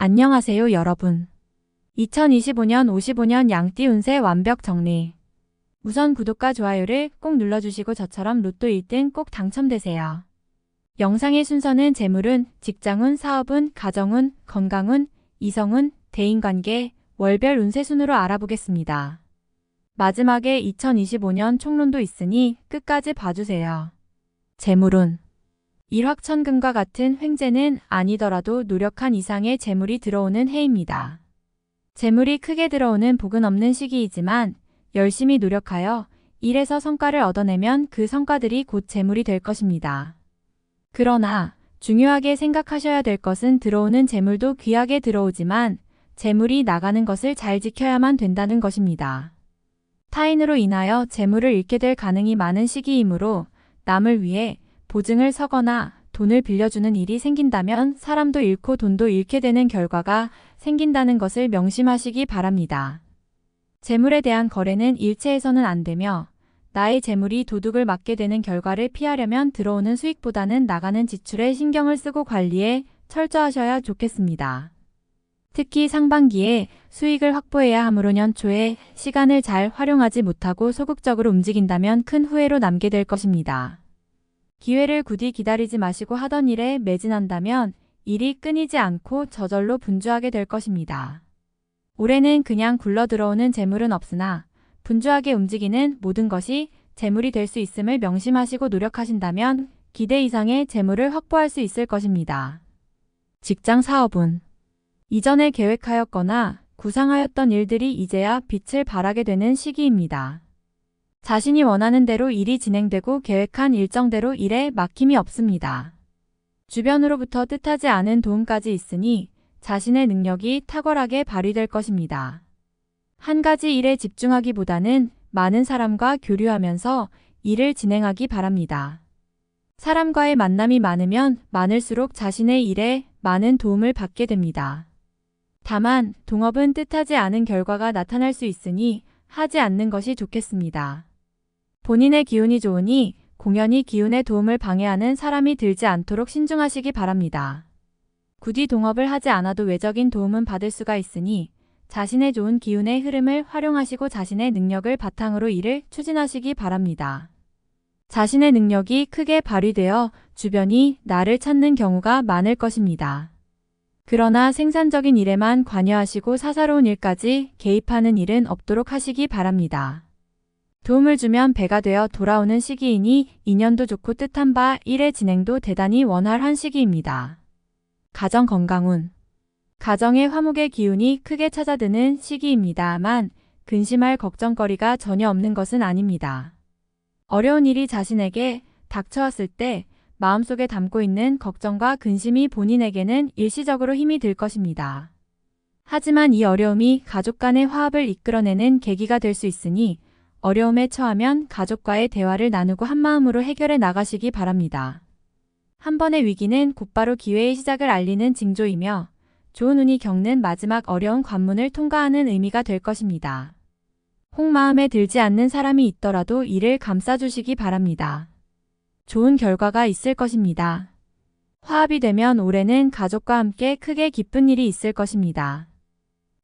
안녕하세요, 여러분. 2025년 55년 양띠 운세 완벽 정리. 우선 구독과 좋아요를 꼭 눌러주시고 저처럼 로또 1등 꼭 당첨되세요. 영상의 순서는 재물운, 직장운, 사업운, 가정운, 건강운, 이성운, 대인관계, 월별 운세 순으로 알아보겠습니다. 마지막에 2025년 총론도 있으니 끝까지 봐주세요. 재물운. 일확천금과 같은 횡재는 아니더라도 노력한 이상의 재물이 들어오는 해입니다. 재물이 크게 들어오는 복은 없는 시기이지만 열심히 노력하여 일에서 성과를 얻어내면 그 성과들이 곧 재물이 될 것입니다. 그러나 중요하게 생각하셔야 될 것은 들어오는 재물도 귀하게 들어오지만 재물이 나가는 것을 잘 지켜야만 된다는 것입니다. 타인으로 인하여 재물을 잃게 될 가능이 많은 시기이므로 남을 위해 보증을 서거나 돈을 빌려주는 일이 생긴다면 사람도 잃고 돈도 잃게 되는 결과가 생긴다는 것을 명심하시기 바랍니다. 재물에 대한 거래는 일체에서는 안 되며 나의 재물이 도둑을 맞게 되는 결과를 피하려면 들어오는 수익보다는 나가는 지출에 신경을 쓰고 관리에 철저하셔야 좋겠습니다. 특히 상반기에 수익을 확보해야 하므로 연초에 시간을 잘 활용하지 못하고 소극적으로 움직인다면 큰 후회로 남게 될 것입니다. 기회를 굳이 기다리지 마시고 하던 일에 매진한다면 일이 끊이지 않고 저절로 분주하게 될 것입니다. 올해는 그냥 굴러 들어오는 재물은 없으나 분주하게 움직이는 모든 것이 재물이 될 수 있음을 명심하시고 노력하신다면 기대 이상의 재물을 확보할 수 있을 것입니다. 직장 사업운. 이전에 계획하였거나 구상하였던 일들이 이제야 빛을 발하게 되는 시기입니다. 자신이 원하는 대로 일이 진행되고 계획한 일정대로 일에 막힘이 없습니다. 주변으로부터 뜻하지 않은 도움까지 있으니 자신의 능력이 탁월하게 발휘될 것입니다. 한 가지 일에 집중하기보다는 많은 사람과 교류하면서 일을 진행하기 바랍니다. 사람과의 만남이 많으면 많을수록 자신의 일에 많은 도움을 받게 됩니다. 다만 동업은 뜻하지 않은 결과가 나타날 수 있으니 하지 않는 것이 좋겠습니다. 본인의 기운이 좋으니 공연히 기운의 도움을 방해하는 사람이 들지 않도록 신중하시기 바랍니다. 굳이 동업을 하지 않아도 외적인 도움은 받을 수가 있으니 자신의 좋은 기운의 흐름을 활용하시고 자신의 능력을 바탕으로 일을 추진하시기 바랍니다. 자신의 능력이 크게 발휘되어 주변이 나를 찾는 경우가 많을 것입니다. 그러나 생산적인 일에만 관여하시고 사사로운 일까지 개입하는 일은 없도록 하시기 바랍니다. 도움을 주면 배가 되어 돌아오는 시기이니 인연도 좋고 뜻한 바 일의 진행도 대단히 원활한 시기입니다. 가정 건강운. 가정의 화목의 기운이 크게 찾아드는 시기입니다만 근심할 걱정거리가 전혀 없는 것은 아닙니다. 어려운 일이 자신에게 닥쳐왔을 때 마음속에 담고 있는 걱정과 근심이 본인에게는 일시적으로 힘이 들 것입니다. 하지만 이 어려움이 가족 간의 화합을 이끌어내는 계기가 될 수 있으니 어려움에 처하면 가족과의 대화를 나누고 한마음으로 해결해 나가시기 바랍니다. 한 번의 위기는 곧바로 기회의 시작을 알리는 징조이며 좋은 운이 겪는 마지막 어려운 관문을 통과하는 의미가 될 것입니다. 혹 마음에 들지 않는 사람이 있더라도 이를 감싸주시기 바랍니다. 좋은 결과가 있을 것입니다. 화합이 되면 올해는 가족과 함께 크게 기쁜 일이 있을 것입니다.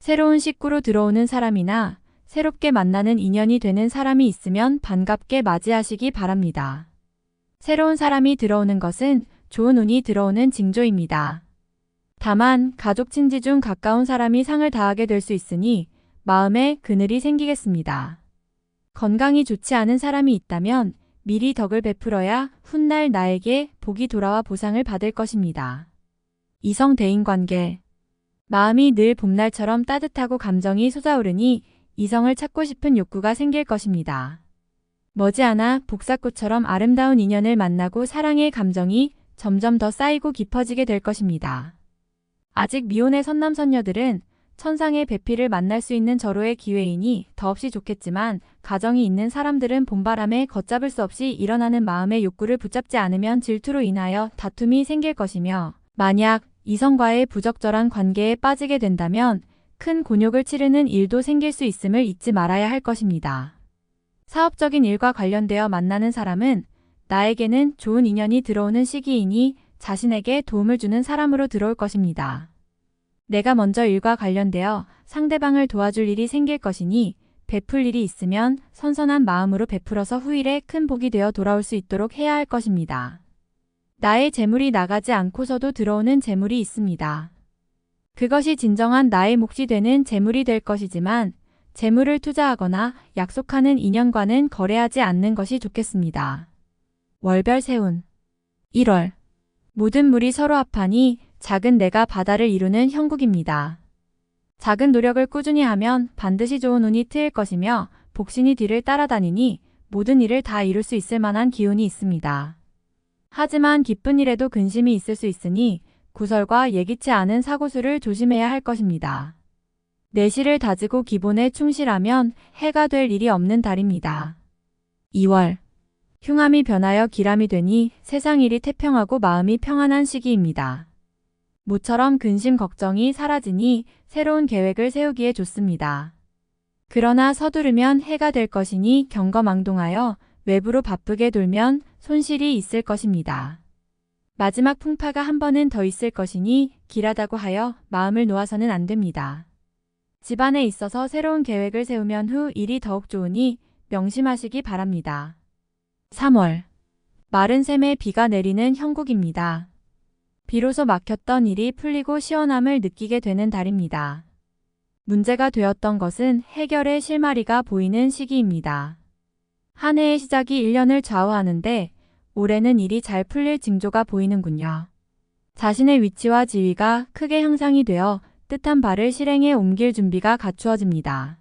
새로운 식구로 들어오는 사람이나 새롭게 만나는 인연이 되는 사람이 있으면 반갑게 맞이하시기 바랍니다. 새로운 사람이 들어오는 것은 좋은 운이 들어오는 징조입니다. 다만 가족 친지 중 가까운 사람이 상을 당하게 될 수 있으니 마음에 그늘이 생기겠습니다. 건강이 좋지 않은 사람이 있다면 미리 덕을 베풀어야 훗날 나에게 복이 돌아와 보상을 받을 것입니다. 이성 대인관계. 마음이 늘 봄날처럼 따뜻하고 감정이 솟아오르니 이성을 찾고 싶은 욕구가 생길 것입니다. 머지않아 복사꽃처럼 아름다운 인연을 만나고 사랑의 감정이 점점 더 쌓이고 깊어지게 될 것입니다. 아직 미혼의 선남선녀들은 천상의 배필을 만날 수 있는 절호의 기회이니 더없이 좋겠지만 가정이 있는 사람들은 봄바람에 걷잡을 수 없이 일어나는 마음의 욕구를 붙잡지 않으면 질투로 인하여 다툼이 생길 것이며 만약 이성과의 부적절한 관계에 빠지게 된다면 큰 곤욕을 치르는 일도 생길 수 있음을 잊지 말아야 할 것입니다. 사업적인 일과 관련되어 만나는 사람은 나에게는 좋은 인연이 들어오는 시기이니 자신에게 도움을 주는 사람으로 들어올 것입니다. 내가 먼저 일과 관련되어 상대방을 도와줄 일이 생길 것이니 베풀 일이 있으면 선선한 마음으로 베풀어서 후일에 큰 복이 되어 돌아올 수 있도록 해야 할 것입니다. 나의 재물이 나가지 않고서도 들어오는 재물이 있습니다. 그것이 진정한 나의 몫이 되는 재물이 될 것이지만 재물을 투자하거나 약속하는 인연과는 거래하지 않는 것이 좋겠습니다. 월별 세운 1월 모든 물이 서로 합하니 작은 내가 바다를 이루는 형국입니다. 작은 노력을 꾸준히 하면 반드시 좋은 운이 트일 것이며 복신이 뒤를 따라다니니 모든 일을 다 이룰 수 있을 만한 기운이 있습니다. 하지만 기쁜 일에도 근심이 있을 수 있으니 구설과 예기치 않은 사고수를 조심해야 할 것입니다. 내실을 다지고 기본에 충실하면 해가 될 일이 없는 달입니다. 2월 흉함이 변하여 기람이 되니 세상 일이 태평하고 마음이 평안한 시기입니다. 모처럼 근심 걱정이 사라지니 새로운 계획을 세우기에 좋습니다. 그러나 서두르면 해가 될 것이니 경거망동하여 외부로 바쁘게 돌면 손실이 있을 것입니다. 마지막 풍파가 한 번은 더 있을 것이니 길하다고 하여 마음을 놓아서는 안 됩니다. 집안에 있어서 새로운 계획을 세우면 후 일이 더욱 좋으니 명심하시기 바랍니다. 3월 마른 샘에 비가 내리는 형국입니다. 비로소 막혔던 일이 풀리고 시원함을 느끼게 되는 달입니다. 문제가 되었던 것은 해결의 실마리가 보이는 시기입니다. 한 해의 시작이 1년을 좌우하는데 올해는 일이 잘 풀릴 징조가 보이는군요. 자신의 위치와 지위가 크게 향상이 되어 뜻한 바를 실행에 옮길 준비가 갖추어집니다.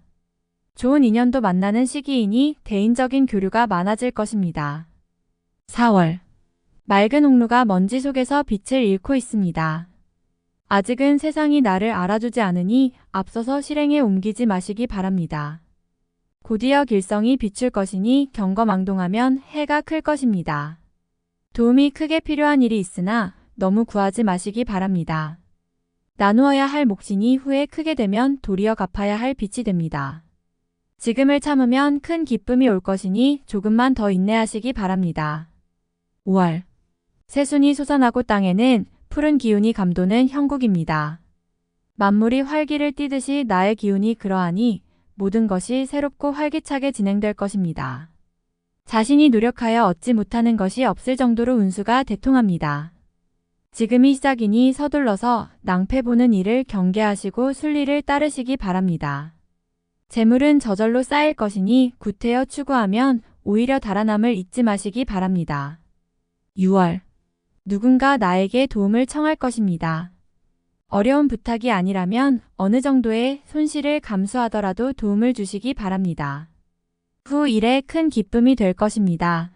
좋은 인연도 만나는 시기이니 대인적인 교류가 많아질 것입니다. 4월 맑은 홍루가 먼지 속에서 빛을 잃고 있습니다. 아직은 세상이 나를 알아주지 않으니 앞서서 실행에 옮기지 마시기 바랍니다. 곧이어 길성이 비출 것이니 경거망동하면 해가 클 것입니다. 도움이 크게 필요한 일이 있으나 너무 구하지 마시기 바랍니다. 나누어야 할 몫이니 후에 크게 되면 도리어 갚아야 할 빚이 됩니다. 지금을 참으면 큰 기쁨이 올 것이니 조금만 더 인내하시기 바랍니다. 5월 새순이 솟아나고 땅에는 푸른 기운이 감도는 형국입니다. 만물이 활기를 띠듯이 나의 기운이 그러하니 모든 것이 새롭고 활기차게 진행될 것입니다. 자신이 노력하여 얻지 못하는 것이 없을 정도로 운수가 대통합니다. 지금이 시작이니 서둘러서 낭패 보는 일을 경계하시고 순리를 따르시기 바랍니다. 재물은 저절로 쌓일 것이니 구태여 추구하면 오히려 달아남을 잊지 마시기 바랍니다. 6월 누군가 나에게 도움을 청할 것입니다. 어려운 부탁이 아니라면 어느 정도의 손실을 감수하더라도 도움을 주시기 바랍니다. 후 일에 큰 기쁨이 될 것입니다.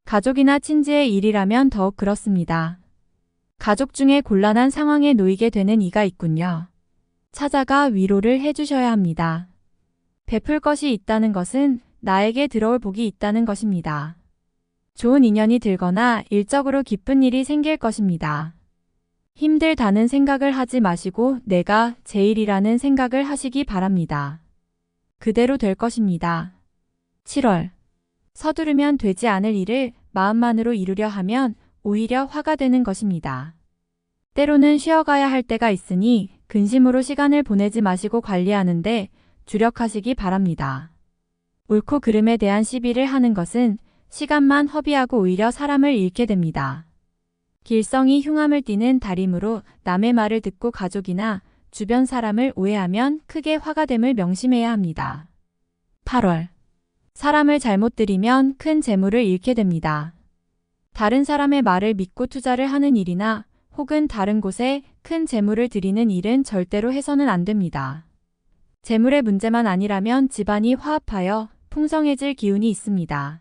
가족이나 친지의 일이라면 더욱 그렇습니다. 가족 중에 곤란한 상황에 놓이게 되는 이가 있군요. 찾아가 위로를 해주셔야 합니다. 베풀 것이 있다는 것은 나에게 들어올 복이 있다는 것입니다. 좋은 인연이 들거나 일적으로 기쁜 일이 생길 것입니다. 힘들다는 생각을 하지 마시고 내가 제일이라는 생각을 하시기 바랍니다. 그대로 될 것입니다. 7월 서두르면 되지 않을 일을 마음만으로 이루려 하면 오히려 화가 되는 것입니다. 때로는 쉬어가야 할 때가 있으니 근심으로 시간을 보내지 마시고 관리하는데 주력하시기 바랍니다. 옳고 그름에 대한 시비를 하는 것은 시간만 허비하고 오히려 사람을 잃게 됩니다. 길성이 흉함을 띠는 달이므로 남의 말을 듣고 가족이나 주변 사람을 오해하면 크게 화가 됨을 명심해야 합니다. 8월 사람을 잘못 들이면 큰 재물을 잃게 됩니다. 다른 사람의 말을 믿고 투자를 하는 일이나 혹은 다른 곳에 큰 재물을 들이는 일은 절대로 해서는 안 됩니다. 재물의 문제만 아니라면 집안이 화합하여 풍성해질 기운이 있습니다.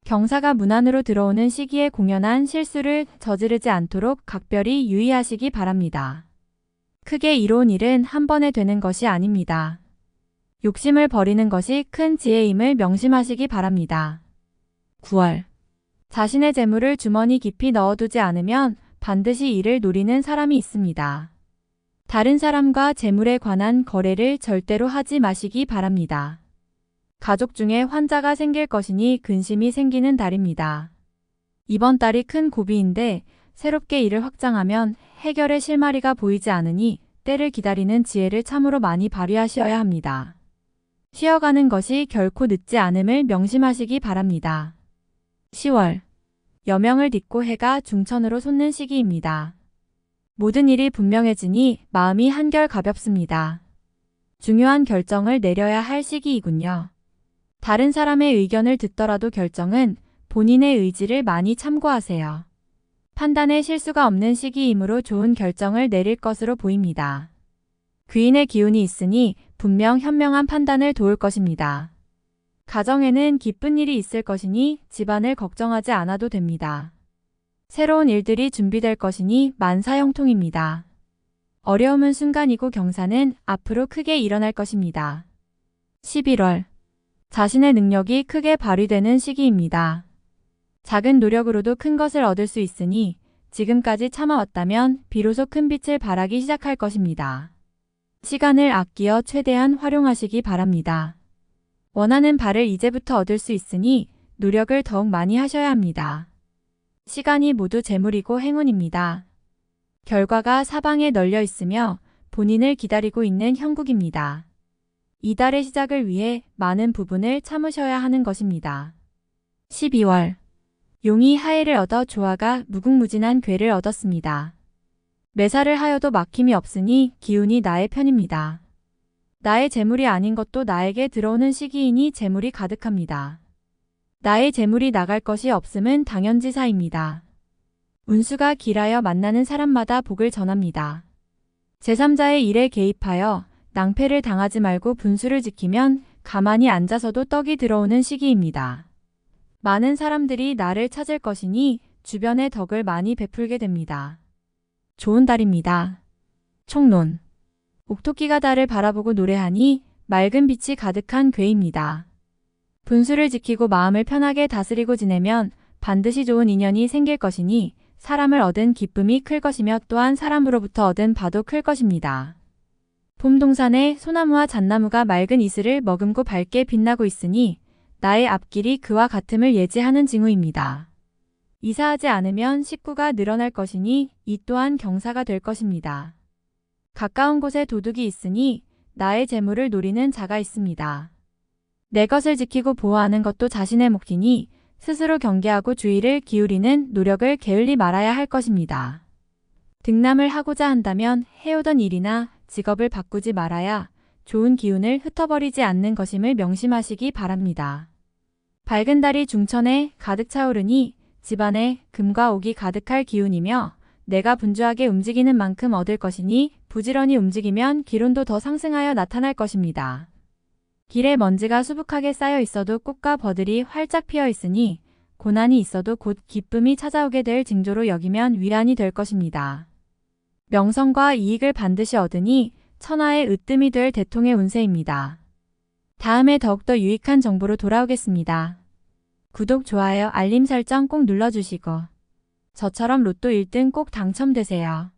경사가 문 안으로 들어오는 시기에 공연한 실수를 저지르지 않도록 각별히 유의하시기 바랍니다. 크게 이로운 일은 한 번에 되는 것이 아닙니다. 욕심을 버리는 것이 큰 지혜임을 명심하시기 바랍니다. 9월 자신의 재물을 주머니 깊이 넣어두지 않으면 반드시 이를 노리는 사람이 있습니다. 다른 사람과 재물에 관한 거래를 절대로 하지 마시기 바랍니다. 가족 중에 환자가 생길 것이니 근심이 생기는 달입니다. 이번 달이 큰 고비인데 새롭게 일을 확장하면 해결의 실마리가 보이지 않으니 때를 기다리는 지혜를 참으로 많이 발휘하셔야 합니다. 쉬어가는 것이 결코 늦지 않음을 명심하시기 바랍니다. 10월. 여명을 딛고 해가 중천으로 솟는 시기입니다. 모든 일이 분명해지니 마음이 한결 가볍습니다. 중요한 결정을 내려야 할 시기이군요. 다른 사람의 의견을 듣더라도 결정은 본인의 의지를 많이 참고하세요. 판단에 실수가 없는 시기이므로 좋은 결정을 내릴 것으로 보입니다. 귀인의 기운이 있으니 분명 현명한 판단을 도울 것입니다. 가정에는 기쁜 일이 있을 것이니 집안을 걱정하지 않아도 됩니다. 새로운 일들이 준비될 것이니 만사형통입니다. 어려움은 순간이고 경사는 앞으로 크게 일어날 것입니다. 11월. 자신의 능력이 크게 발휘되는 시기입니다. 작은 노력으로도 큰 것을 얻을 수 있으니 지금까지 참아왔다면 비로소 큰 빛을 발하기 시작할 것입니다. 시간을 아끼어 최대한 활용하시기 바랍니다. 원하는 바를 이제부터 얻을 수 있으니 노력을 더욱 많이 하셔야 합니다. 시간이 모두 재물이고 행운입니다. 결과가 사방에 널려 있으며 본인을 기다리고 있는 형국입니다. 이달의 시작을 위해 많은 부분을 참으셔야 하는 것입니다. 12월. 용이 하해를 얻어 조화가 무궁무진한 괴를 얻었습니다. 매사를 하여도 막힘이 없으니 기운이 나의 편입니다. 나의 재물이 아닌 것도 나에게 들어오는 시기이니 재물이 가득합니다. 나의 재물이 나갈 것이 없음은 당연지사입니다. 운수가 길하여 만나는 사람마다 복을 전합니다. 제3자의 일에 개입하여 낭패를 당하지 말고 분수를 지키면 가만히 앉아서도 떡이 들어오는 시기입니다. 많은 사람들이 나를 찾을 것이니 주변에 덕을 많이 베풀게 됩니다. 좋은 달입니다. 총론. 옥토끼가 달을 바라보고 노래하니 맑은 빛이 가득한 괴입니다. 분수를 지키고 마음을 편하게 다스리고 지내면 반드시 좋은 인연이 생길 것이니 사람을 얻은 기쁨이 클 것이며 또한 사람으로부터 얻은 바도 클 것입니다. 봄 동산에 소나무와 잣나무가 맑은 이슬을 머금고 밝게 빛나고 있으니 나의 앞길이 그와 같음을 예지하는 징후입니다. 이사하지 않으면 식구가 늘어날 것이니 이 또한 경사가 될 것입니다. 가까운 곳에 도둑이 있으니 나의 재물을 노리는 자가 있습니다. 내 것을 지키고 보호하는 것도 자신의 몫이니 스스로 경계하고 주의를 기울이는 노력을 게을리 말아야 할 것입니다. 등남을 하고자 한다면 해오던 일이나 직업을 바꾸지 말아야 좋은 기운을 흩어버리지 않는 것임을 명심하시기 바랍니다. 밝은 달이 중천에 가득 차오르니 집안에 금과 옥이 가득할 기운이며 내가 분주하게 움직이는 만큼 얻을 것이니 부지런히 움직이면 기운도 더 상승하여 나타날 것입니다. 길에 먼지가 수북하게 쌓여 있어도 꽃과 버들이 활짝 피어 있으니 고난이 있어도 곧 기쁨이 찾아오게 될 징조로 여기면 위안이 될 것입니다. 명성과 이익을 반드시 얻으니 천하의 으뜸이 될 대통의 운세입니다. 다음에 더욱더 유익한 정보로 돌아오겠습니다. 구독, 좋아요, 알림 설정 꼭 눌러주시고 저처럼 로또 1등 꼭 당첨되세요.